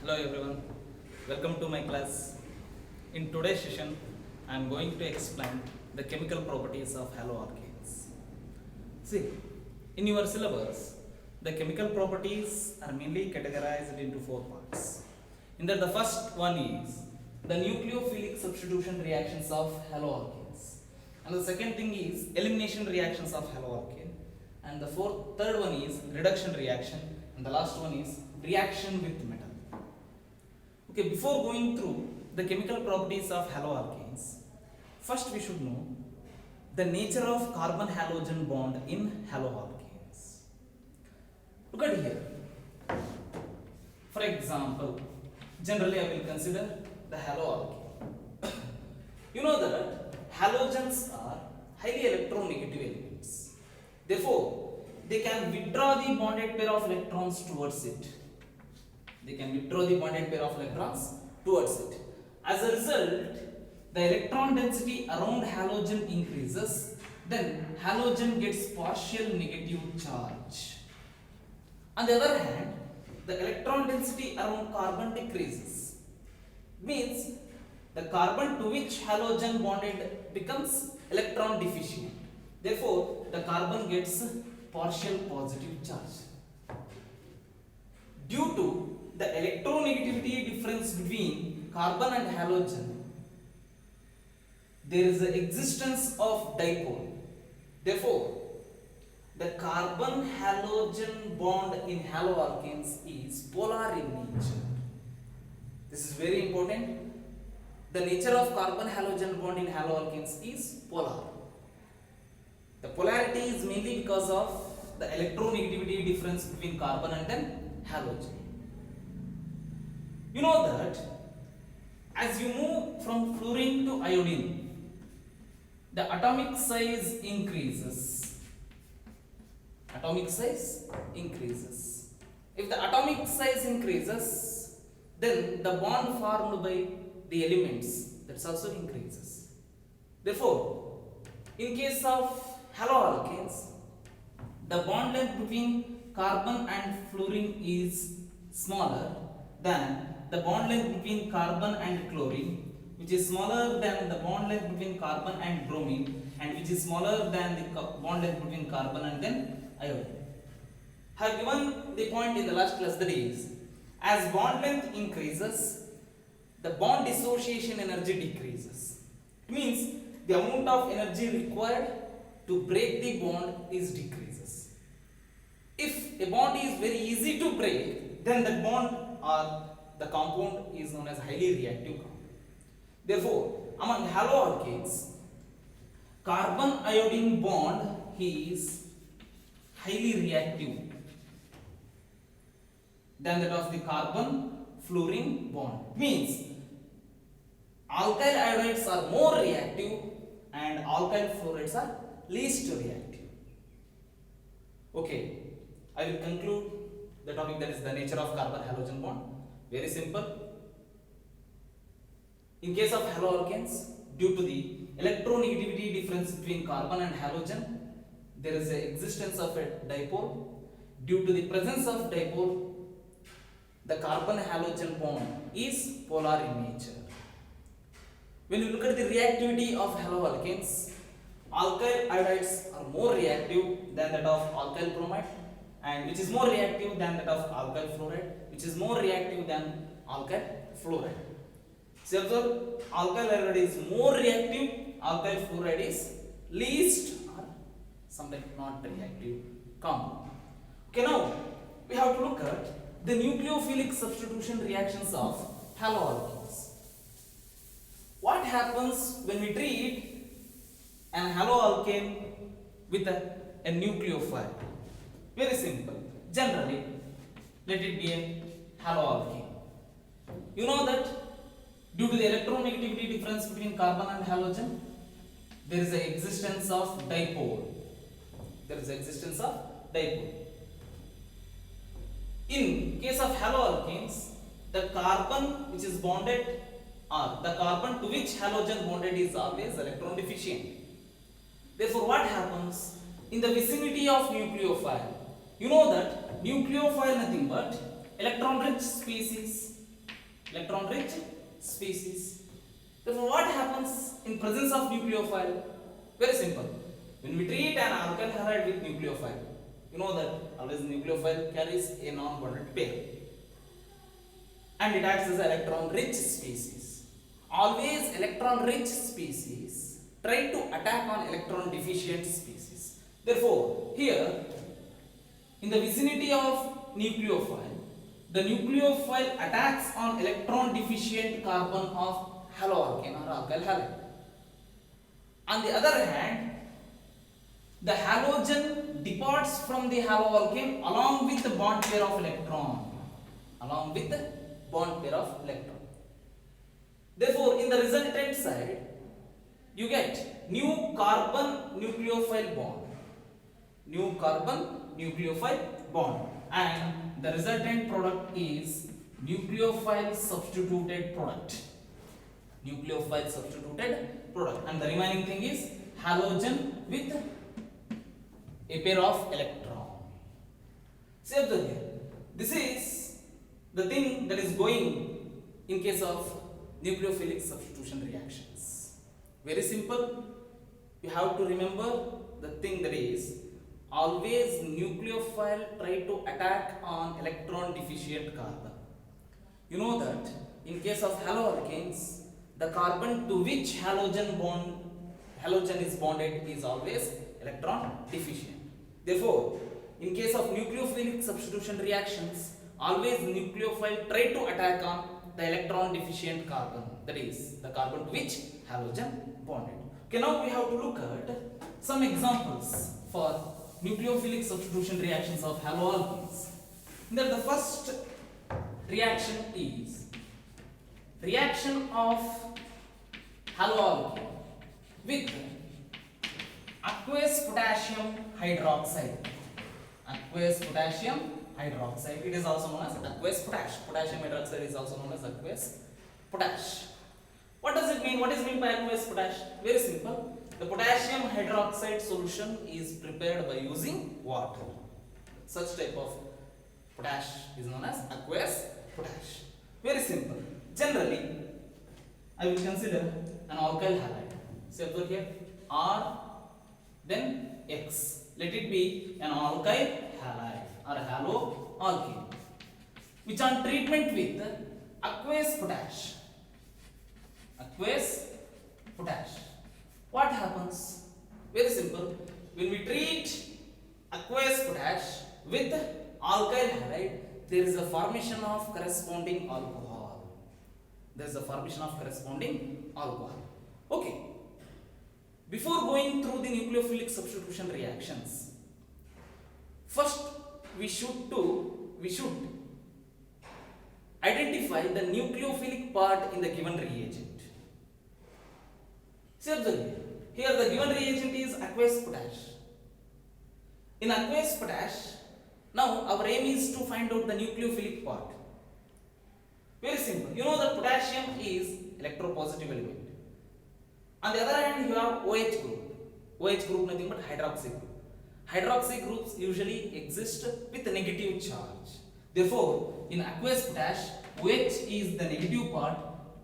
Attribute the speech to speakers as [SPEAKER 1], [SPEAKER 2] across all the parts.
[SPEAKER 1] Hello everyone, welcome to my class. In today's session, I am going to explain the chemical properties of haloalkanes. See, in your syllabus, the chemical properties are mainly categorized into four parts. In that, the first one is the nucleophilic substitution reactions of haloalkanes, and the second thing is elimination reactions of haloalkane, and the third one is reduction reaction, and the last one is reaction with metal. Okay, before going through the chemical properties of haloalkanes, first we should know the nature of carbon halogen bond in haloalkanes. Look at here. For example, generally I will consider the haloalkane. You know that halogens are highly electronegative elements. Therefore, they can withdraw the bonded pair of electrons towards it. As a result, the electron density around halogen increases, then halogen gets partial negative charge. On the other hand, the electron density around carbon decreases. Means the carbon to which halogen bonded becomes electron deficient. Therefore, the carbon gets partial positive charge. Due to the electronegativity difference between carbon and halogen, there is the existence of dipole. Therefore, the carbon halogen bond in haloalkanes is polar in nature. This is very important. The nature of carbon halogen bond in haloalkanes is polar. The polarity is mainly because of the electronegativity difference between carbon and then halogen. You know that as you move from fluorine to iodine, the atomic size increases. If the atomic size increases, then the bond formed by the elements that also increases. Therefore, in case of haloalkanes, the bond length between carbon and fluorine is smaller than the bond length between carbon and chlorine, which is smaller than the bond length between carbon and bromine, and which is smaller than the bond length between carbon and then iodine. I have given the point in the last class, that is, as bond length increases, the bond dissociation energy decreases. It means the amount of energy required to break the bond is decreases. If a bond is very easy to break, then the bond or the compound is known as highly reactive compound. Therefore, among haloalkanes, carbon iodine bond is highly reactive than that of the carbon fluorine bond. Means alkyl iodides are more reactive and alkyl fluorides are least reactive. Okay, I will conclude the topic, that is the nature of carbon halogen bond. Very simple. In case of haloalkanes, due to the electronegativity difference between carbon and halogen, there is the existence of a dipole. Due to the presence of dipole, the carbon halogen bond is polar in nature. When you look at the reactivity of haloalkanes, alkyl iodides are more reactive than that of alkyl bromide, and which is more reactive than that of alkyl fluoride, which is more reactive than alkyl fluoride. So observe, alkyl iodide is more reactive, alkyl fluoride is least or sometimes not reactive compound. Okay, now we have to look at the nucleophilic substitution reactions of haloalkanes. What happens when we treat an haloalkane with a nucleophile? Very simple. Generally, let it be a haloalkane. You know that due to the electronegativity difference between carbon and halogen, there is the existence of dipole. In case of haloalkanes, the carbon which is bonded or the carbon to which halogen bonded is always electron deficient. Therefore, what happens in the vicinity of nucleophile? You know that nucleophile nothing but electron rich species electron rich species. Therefore, what happens in presence of nucleophile? Very simple. When we treat an alkyl halide with nucleophile, you know that always nucleophile carries a non-bonded pair and it acts as an electron rich species. Always electron rich species try to attack on electron deficient species. Therefore, here in the vicinity of nucleophile, the nucleophile attacks on electron deficient carbon of haloalkane or alkyl halide. On the other hand, the halogen departs from the haloalkane along with the bond pair of electron. Along with the bond pair of electron. Therefore, in the resultant side, you get new carbon nucleophile bond. New carbon nucleophile bond. And the resultant product is nucleophile substituted product. Nucleophile substituted product. And the remaining thing is halogen with a pair of electron. See observe here. This is the thing that is going in case of nucleophilic substitution reactions. Very simple. You have to remember the thing that is always nucleophile try to attack on electron deficient carbon. You know that in case of haloalkanes, the carbon to which halogen is bonded is always electron deficient. Therefore, in case of nucleophilic substitution reactions, always nucleophile try to attack on the electron deficient carbon, that is the carbon to which halogen bonded. Okay, now we have to look at some examples for nucleophilic substitution reactions of haloalkanes. Then the first reaction is reaction of haloalkane with aqueous potassium hydroxide. Aqueous potassium hydroxide. It is also known as aqueous potash. Potassium hydroxide is also known as aqueous potash. What does it mean? What is meant by aqueous potash? Very simple. The potassium hydroxide solution is prepared by using water. Such type of potash is known as aqueous potash. Very simple. Generally, I will consider an alkyl halide. Say over here R, then X. Let it be an alkyl halide or haloalkane, which on treatment with aqueous potash. Aqueous potash. What happens? Very simple. When we treat aqueous potash with alkyl halide, there is a formation of corresponding alcohol. There is a formation of corresponding alcohol. Okay. Before going through the nucleophilic substitution reactions, first we should identify the nucleophilic part in the given reagent. See observe here the given reagent is aqueous potash. In aqueous potash, now our aim is to find out the nucleophilic part. Very simple. You know that potassium is electropositive element. On the other hand, you have OH group. OH group nothing but hydroxy group. Hydroxy groups usually exist with a negative charge. Therefore, in aqueous potash, OH is the negative part,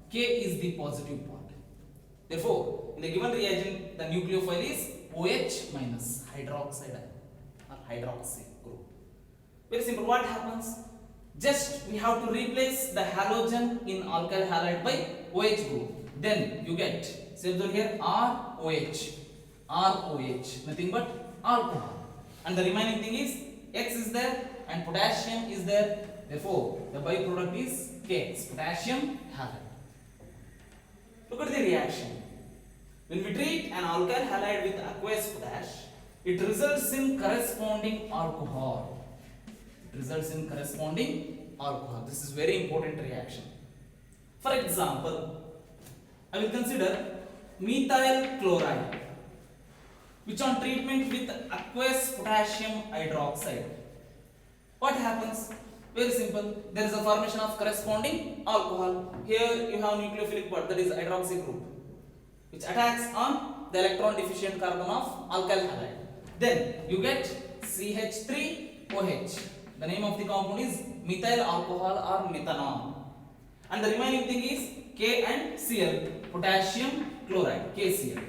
[SPEAKER 1] K is the positive part. Therefore, in the given reagent, the nucleophile is OH minus hydroxide or hydroxy group. Very simple. What happens? Just we have to replace the halogen in alkyl halide by OH group. Then you get, say over here ROH, nothing but alcohol. And the remaining thing is X is there and potassium is there. Therefore, the byproduct is KX, potassium halide. Look at the reaction. When we treat an alkyl halide with aqueous potash, it results in corresponding alcohol. This is very important reaction. For example, I will consider methyl chloride, which on treatment with aqueous potassium hydroxide. What happens? Very simple. There is a formation of corresponding alcohol. Here you have nucleophilic part, that is hydroxy group, which attacks on the electron deficient carbon of alkyl halide. Then you get CH3OH. The name of the compound is methyl alcohol or methanol. and the remaining thing is K and Cl, potassium chloride, KCl.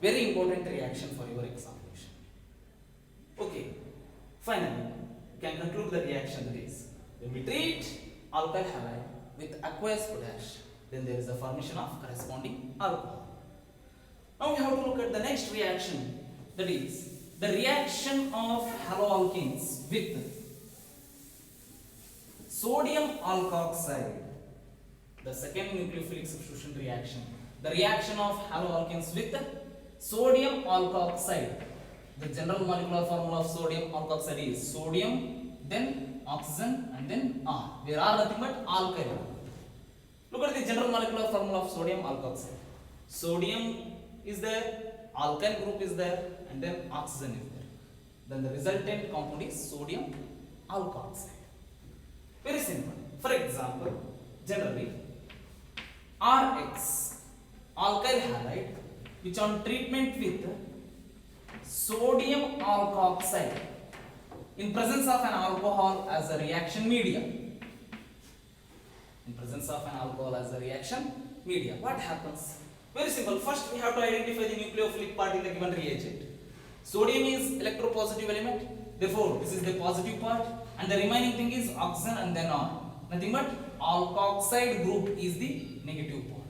[SPEAKER 1] Very important reaction for your examination. Okay, finally, you can conclude the reaction that is, when we treat alkyl halide with aqueous potash, then there is a formation of corresponding alcohol. Now we have to look at the next reaction, that is the reaction of haloalkenes with sodium alkoxide, the second nucleophilic substitution reaction. The reaction of haloalkenes with sodium alkoxide. The general molecular formula of sodium alkoxide is sodium, then oxygen, and then R, where R nothing but alkyl. Look at the general molecular formula of sodium alkoxide. Sodium is there, alkyl group is there, and then oxygen is there. Then the resultant compound is sodium alkoxide. Very simple. For example, generally RX, alkyl halide, which on treatment with sodium alkoxide in presence of an alcohol as a reaction media. In presence of an alcohol as a reaction media, what happens? Very simple. First, we have to identify the nucleophilic part in the given reagent. Sodium is electropositive element, therefore this is the positive part, and the remaining thing is oxygen and then R. Nothing but alkoxide group is the negative part.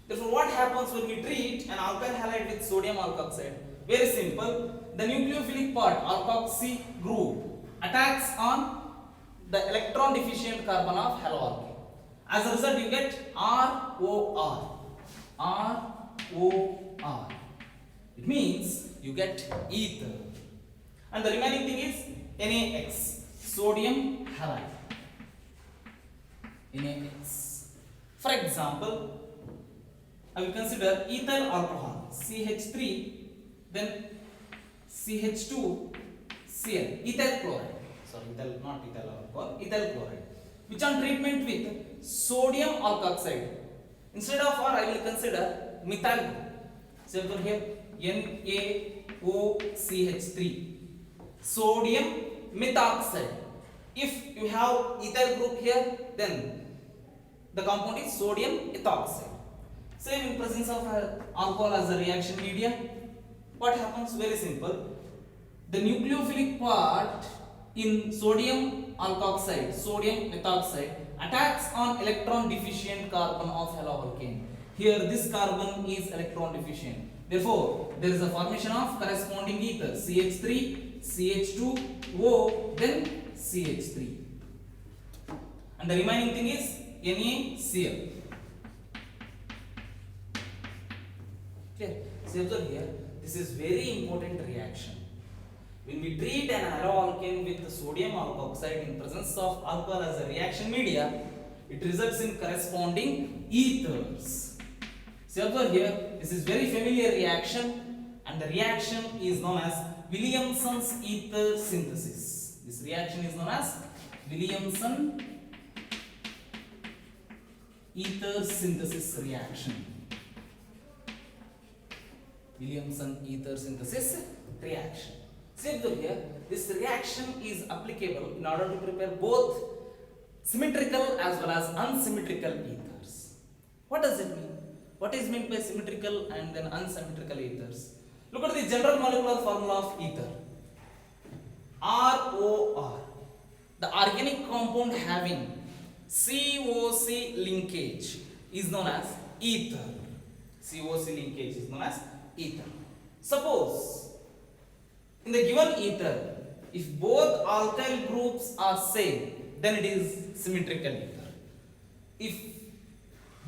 [SPEAKER 1] Therefore, what happens when we treat an alkyl halide with sodium alkoxide? Very simple. The nucleophilic part, alkoxy group, attacks on the electron deficient carbon of haloalkane. As a result, you get ROR. ROR. It means you get ether. And the remaining thing is NaX, sodium halide. NaX. For example, I will consider ethyl alcohol, CH3, then CH2, Cl, ethyl chloride. Sorry, not ethyl alcohol, ethyl chloride, which on treatment with sodium alkoxide. Instead of R, I will consider methyl group. So here NaOCH3, sodium methoxide. If you have ethyl group here, then the compound is sodium ethoxide. Same in presence of alcohol as a reaction media. What happens? Very simple. The nucleophilic part in sodium alkoxide, sodium methoxide, attacks on electron deficient carbon of haloalkane. Here this carbon is electron deficient. Therefore, there is a formation of corresponding ether, CH3, CH2O, then CH3. And the remaining thing is NaCl. Clear? So observe here, this is very important reaction. When we treat an haloalkane with sodium alkoxide in presence of alcohol as a reaction media, it results in corresponding ethers. So observe here, this is very familiar reaction, and the reaction is known as Williamson's ether synthesis. This reaction is known as Williamson ether synthesis reaction. Williamson ether synthesis reaction. See here, this reaction is applicable in order to prepare both symmetrical as well as unsymmetrical ethers. What does it mean? What is meant by symmetrical and then unsymmetrical ethers? Look at the general molecular formula of ether. ROR. The organic compound having COC linkage is known as ether. COC linkage is known as ether. Suppose in the given ether, if both alkyl groups are same, then it is symmetrical ether. If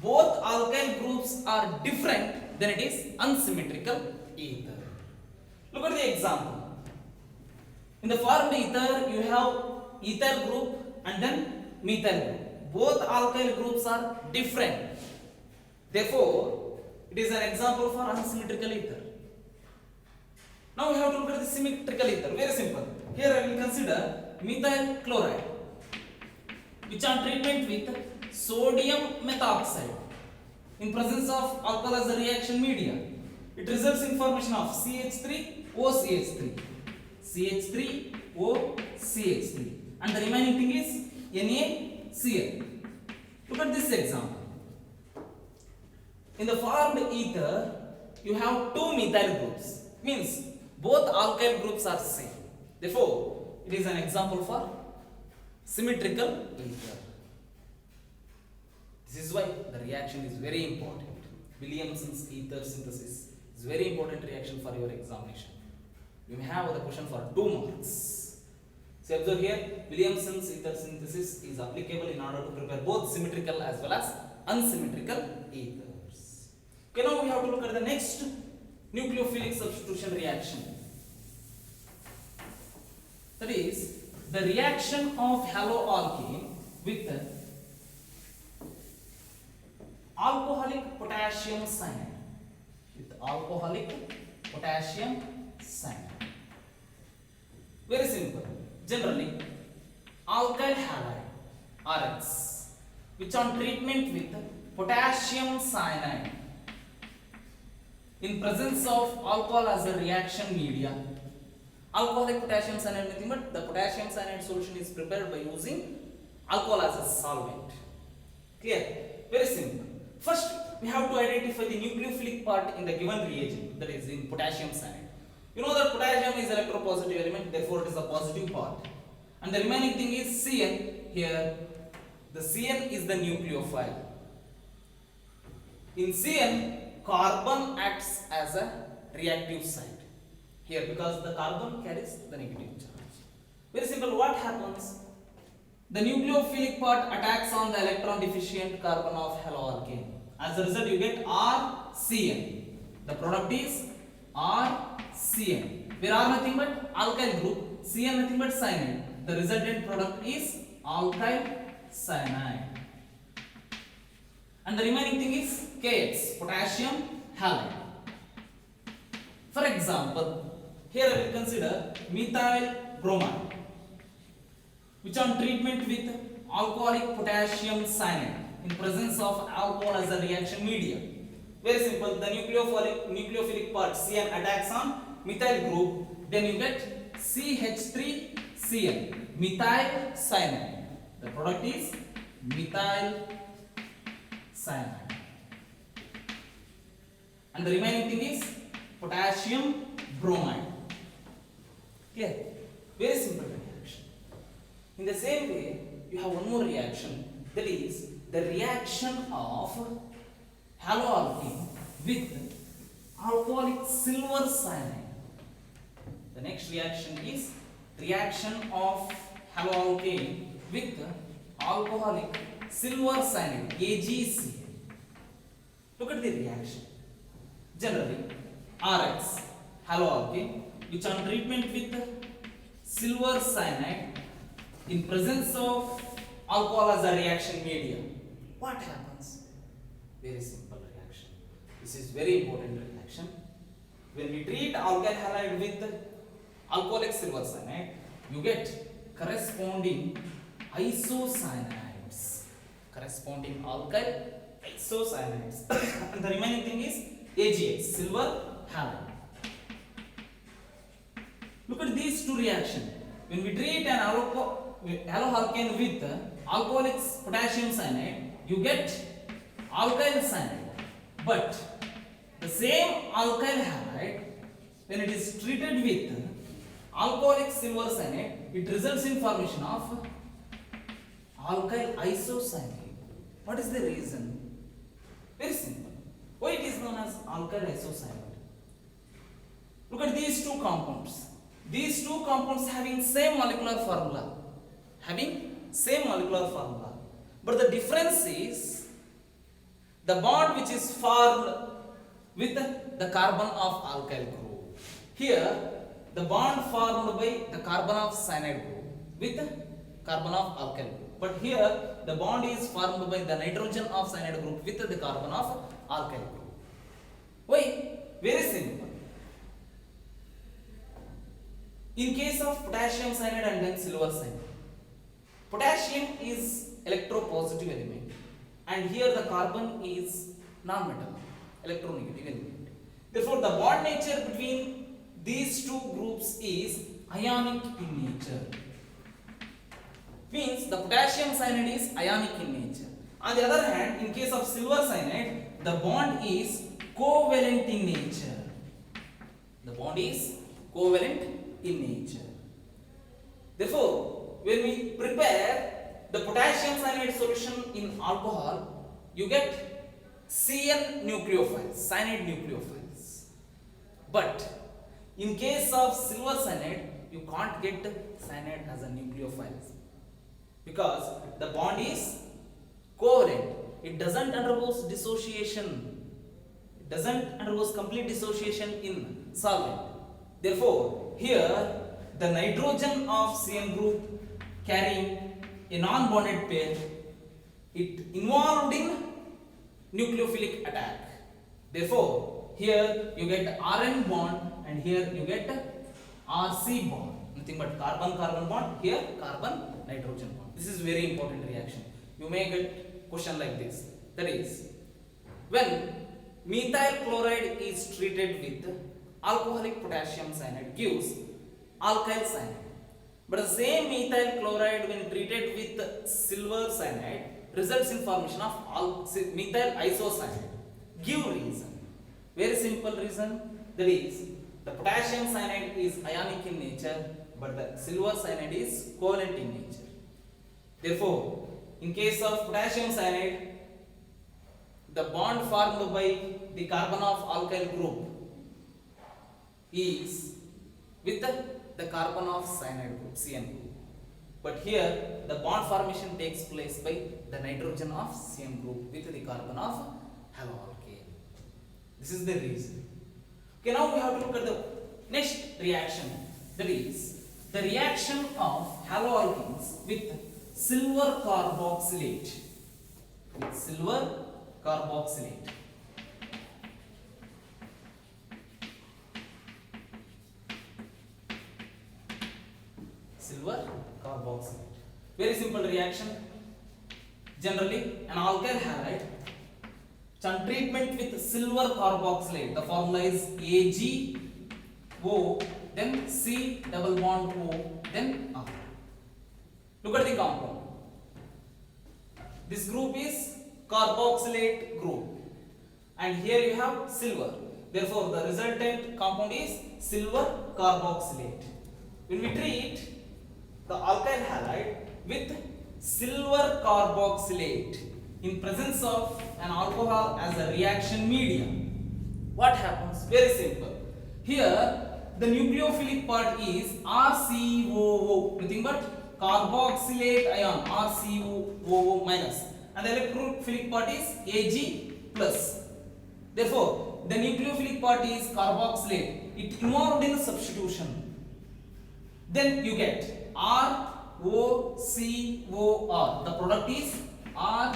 [SPEAKER 1] both alkyl groups are different, then it is unsymmetrical ether. Look at the example. In the formed ether, you have ethyl group and then methyl group. Both alkyl groups are different. Therefore, it is an example for unsymmetrical ether. Now we have to look at the symmetrical ether. Very simple. Here I will consider methyl chloride, which on treatment with sodium methoxide in presence of alcohol as a reaction media, it results in formation of CH3OCH3, CH3OCH3, and the remaining thing is NaCl. Look at this example. In the formed ether, you have two methyl groups. Means both alkyl groups are same. Therefore, it is an example for symmetrical ether. This is why the reaction is very important. Williamson's ether synthesis is very important reaction for your examination. You may have the question for 2 marks. So observe here, Williamson's ether synthesis is applicable in order to prepare both symmetrical as well as unsymmetrical ethers. Okay, now we have to look at the next nucleophilic substitution reaction. That is the reaction of haloalkane with alcoholic potassium cyanide. With alcoholic potassium cyanide. Very simple. Generally, alkyl halide RX, which on treatment with potassium cyanide in presence of alcohol as a reaction media. Alcoholic potassium cyanide nothing but the potassium cyanide solution is prepared by using alcohol as a solvent. Clear? Very simple. First, we have to identify the nucleophilic part in the given reagent, that is in potassium cyanide. You know that potassium is electropositive element, therefore it is a positive part. And the remaining thing is CN. Here, the CN is the nucleophile. In CN, carbon acts as a reactive site. Here, because the carbon carries the negative charge. Very simple, what happens? The nucleophilic part attacks on the electron deficient carbon of haloalkane. As a result, you get RCN. The product is RCN. Where R nothing but alkyl group, CN nothing but cyanide. The resultant product is alkyl cyanide. And the remaining thing is KX, potassium halide. For example, here I will consider methyl bromide, which on treatment with alcoholic potassium cyanide in presence of alcohol as a reaction media. Very simple, the nucleophilic part CN attacks on methyl group, then you get CH3CN, methyl cyanide. The product is methyl cyanide. And the remaining thing is potassium bromide. Clear? Very simple reaction. In the same way, you have one more reaction, that is the reaction of haloalkane with alcoholic silver cyanide. The next reaction is reaction of haloalkane with alcoholic silver cyanide, AgCl. Look at the reaction. Generally, RX, haloalkane, which on treatment with silver cyanide in presence of alcohol as a reaction media. What happens? Very simple reaction. This is very important reaction. When we treat alkyl halide with alcoholic silver cyanide, you get corresponding isocyanides. Corresponding alkyl isocyanides. And the remaining thing is AgX, silver halide. Look at these two reactions. When we treat an haloalkane with alcoholic potassium cyanide, you get alkyl cyanide. But the same alkyl halide, when it is treated with alcoholic silver cyanide, it results in formation of alkyl isocyanide. What is the reason? Very simple. Why it is known as alkyl isocyanide? Look at these two compounds. These two compounds having same molecular formula. But the difference is the bond which is formed with the carbon of alkyl group. Here, the bond formed by the carbon of cyanide group with carbon of alkyl group. But here, the bond is formed by the nitrogen of cyanide group with the carbon of alkyl group. Why? Very simple. In case of potassium cyanide and then silver cyanide, potassium is electropositive element and here the carbon is non-metal, electronegative element. Therefore, the bond nature between these two groups is ionic in nature. Means the potassium cyanide is ionic in nature. On the other hand, in case of silver cyanide, the bond is covalent in nature. The bond is covalent in nature. Therefore, when we prepare the potassium cyanide solution in alcohol, you get CN nucleophiles, cyanide nucleophiles. But in case of silver cyanide, you can't get cyanide as a nucleophile because the bond is covalent. It doesn't undergoes dissociation. It doesn't undergoes complete dissociation in solvent. Therefore, here the nitrogen of CN group carrying a non-bonded pair, it involved in nucleophilic attack. Therefore, here you get Rn bond and here you get RC bond. Nothing but carbon-carbon bond, here carbon-nitrogen bond. This is very important reaction. You may get question like this. That is, when methyl chloride is treated with alcoholic potassium cyanide gives alkyl cyanide. But the same methyl chloride when treated with silver cyanide results in formation of methyl isocyanide. Give reason. Very simple reason. That is, the potassium cyanide is ionic in nature, but the silver cyanide is covalent in nature. Therefore, in case of potassium cyanide, the bond formed by the carbon of alkyl group is with the carbon of cyanide group, CN group. But here, the bond formation takes place by the nitrogen of CN group with the carbon of haloalkane. This is the reason. Okay, now we have to look at the next reaction. That is, the reaction of haloalkanes with silver carboxylate. With silver carboxylate. Silver carboxylate. Very simple reaction. Generally, an alkyl halide, on treatment with silver carboxylate, the formula is AgO, then C double bond O, then R. Look at the compound. This group is carboxylate group, and here you have silver. Therefore, the resultant compound is silver carboxylate. When we treat the alkyl halide with silver carboxylate in presence of an alcohol as a reaction medium, what happens? Very simple. Here, the nucleophilic part is RCOO, nothing but carboxylate ion, RCOO minus, and the electrophilic part is Ag plus. Therefore, the nucleophilic part is carboxylate. It involved in substitution. Then you get ROCOR. The product is ROC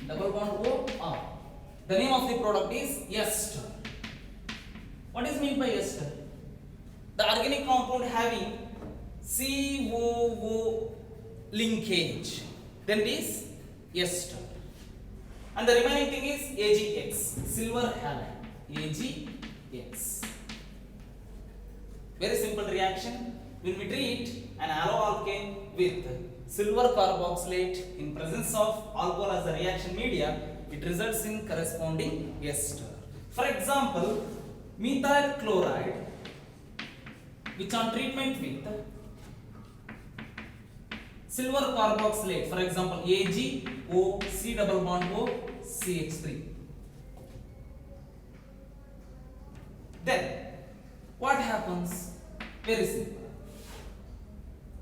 [SPEAKER 1] double bond OR. The name of the product is ester. What is meant by ester? The organic compound having COO linkage, then it is ester. And the remaining thing is AgX, silver halide, AgX. Very simple reaction. When we treat an haloalkane with silver carboxylate in presence of alcohol as a reaction media, it results in corresponding ester. For example, methyl chloride, which on treatment with silver carboxylate, for example AgO, C double bond O, CH3. Then what happens? Very simple.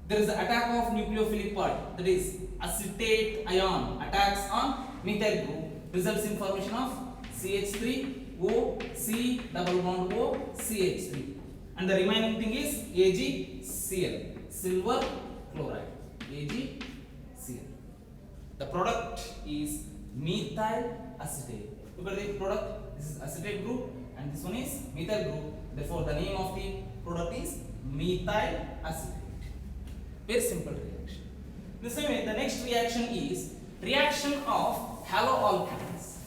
[SPEAKER 1] There is an attack of nucleophilic part, that is acetate ion attacks on methyl group, results in formation of CH3O, C double bond O, CH3, and the remaining thing is AgCl, silver chloride, AgCl. The product is methyl acetate. Look at the product. This is acetate group and this one is methyl group. Therefore, the name of the product is methyl acetate. Very simple reaction. The same way, the next reaction is reaction of haloalkanes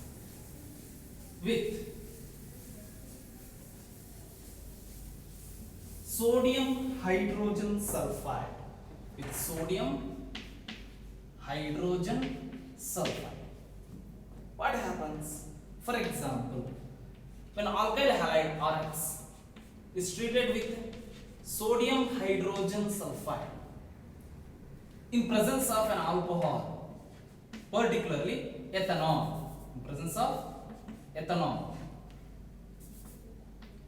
[SPEAKER 1] with sodium hydrogen sulfide. With sodium hydrogen sulfide. What happens? For example, when alkyl halide RX is treated with sodium hydrogen sulfide in presence of an alcohol, particularly ethanol, in presence of ethanol,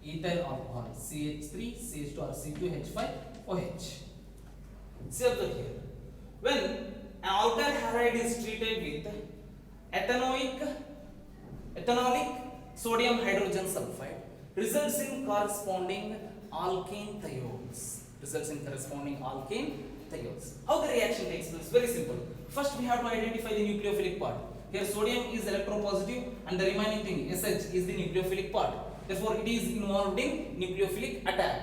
[SPEAKER 1] ethyl alcohol, CH3, CH2 or C2H5OH. See observe here. When an alkyl halide is treated with ethanolic sodium hydrogen sulfide, results in corresponding alkane thiols. How the reaction takes place? Very simple. First, we have to identify the nucleophilic part. Here, sodium is electropositive, and the remaining thing SH is the nucleophilic part. Therefore, it is involved in nucleophilic attack.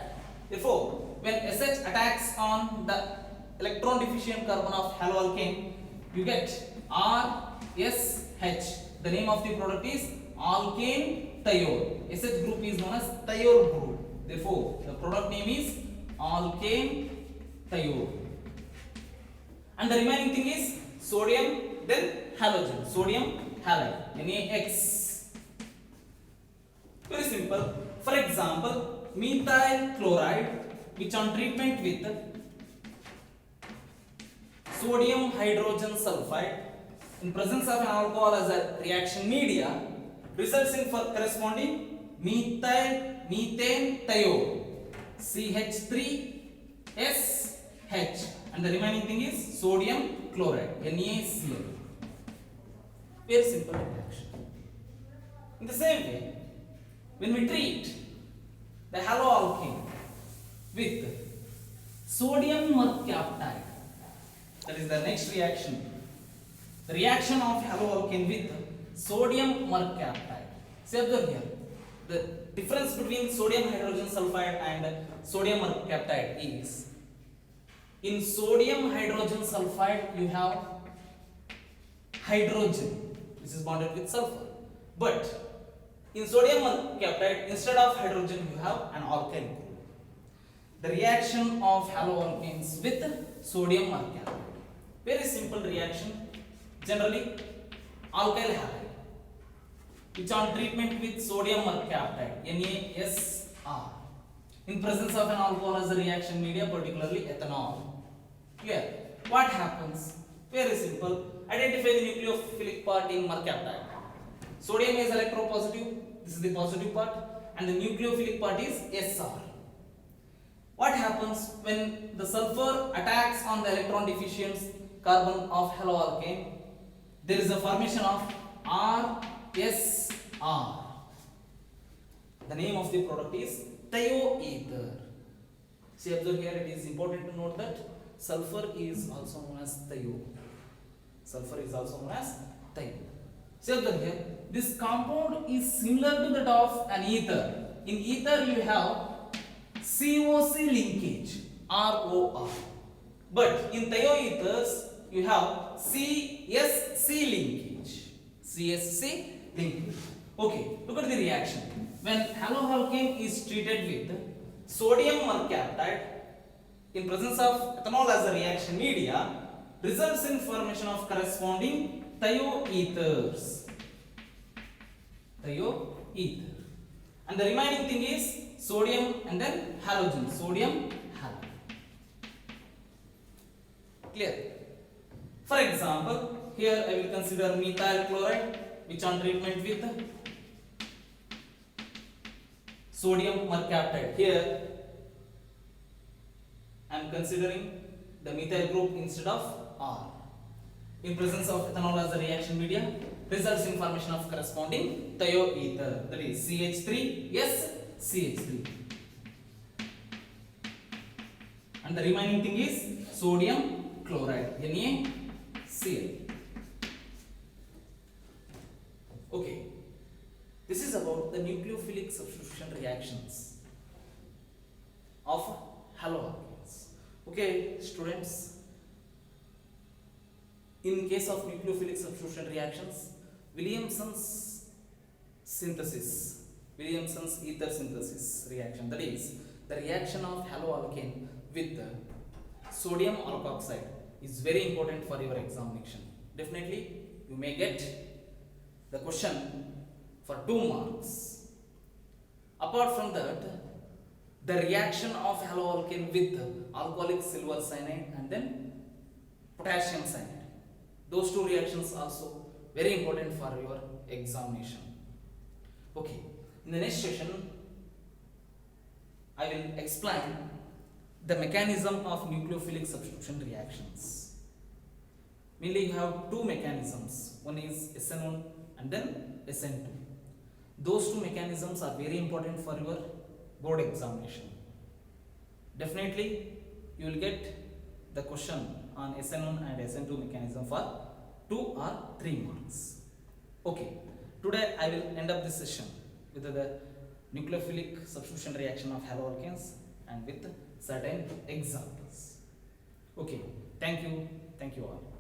[SPEAKER 1] Therefore, when SH attacks on the electron deficient carbon of haloalkane, you get RSH. The name of the product is alkane thiol. SH group is known as thiol group. Therefore, the product name is alkane thiol. And the remaining thing is sodium, then halogen, sodium halide, NaX. Very simple. For example, methyl chloride, which on treatment with sodium hydrogen sulfide in presence of an alcohol as a reaction media, results in for corresponding methane thiol, CH3SH, and the remaining thing is sodium chloride, NaCl. Very simple reaction. In the same way, when we treat the haloalkane with sodium mercaptide, that is the next reaction. The reaction of haloalkane with sodium mercaptide. See observe here. The difference between sodium hydrogen sulfide and sodium mercaptide is, in sodium hydrogen sulfide you have hydrogen which is bonded with sulfur, but in sodium mercaptide instead of hydrogen you have an alkyl group. The reaction of haloalkanes with sodium mercaptide, very simple reaction. Generally, alkyl halide, which on treatment with sodium mercaptide, NaSr, in presence of an alcohol as a reaction media, particularly ethanol. Clear? What happens? Very simple. Identify the nucleophilic part in mercaptide. Sodium is electropositive. This is the positive part, and the nucleophilic part is Sr. What happens when the sulfur attacks on the electron deficient carbon of haloalkane? There is a formation of RSR. The name of the product is thioether. See, observe here, it is important to note that sulfur is also known as thio. Sulfur is also known as thio. See, observe here, this compound is similar to that of an ether. In ether, you have COC linkage, ROR. But in thioethers, you have CSC linkage. CSC linkage. Okay, look at the reaction. When haloalkane is treated with sodium mercaptide in presence of ethanol as a reaction media, results in formation of corresponding thioethers. Thioether. And the remaining thing is sodium and then halogen, sodium halide. Clear? For example, here I will consider methyl chloride, which on treatment with sodium mercaptide. Here I am considering the methyl group instead of R. In presence of ethanol as a reaction media, results in formation of corresponding thioether, that is CH3SCH3. And the remaining thing is sodium chloride, NaCl. Okay, this is about the nucleophilic substitution reactions of haloalkanes. Okay, students, in case of nucleophilic substitution reactions, Williamson's ether synthesis reaction, that is the reaction of haloalkane with sodium alkoxide is very important for your examination. Definitely you may get the question for 2 marks. Apart from that, the reaction of haloalkane with alcoholic silver cyanide and then potassium cyanide. Those 2 reactions also very important for your examination. Okay, in the next session, I will explain the mechanism of nucleophilic substitution reactions. Mainly you have 2 mechanisms. One is SN1 and then SN2. Those 2 mechanisms are very important for your board examination. Definitely you will get the question on SN1 and SN2 mechanism for 2 or 3 marks. Okay, today I will end up this session with the nucleophilic substitution reaction of haloalkanes and with certain examples. Okay, thank you all.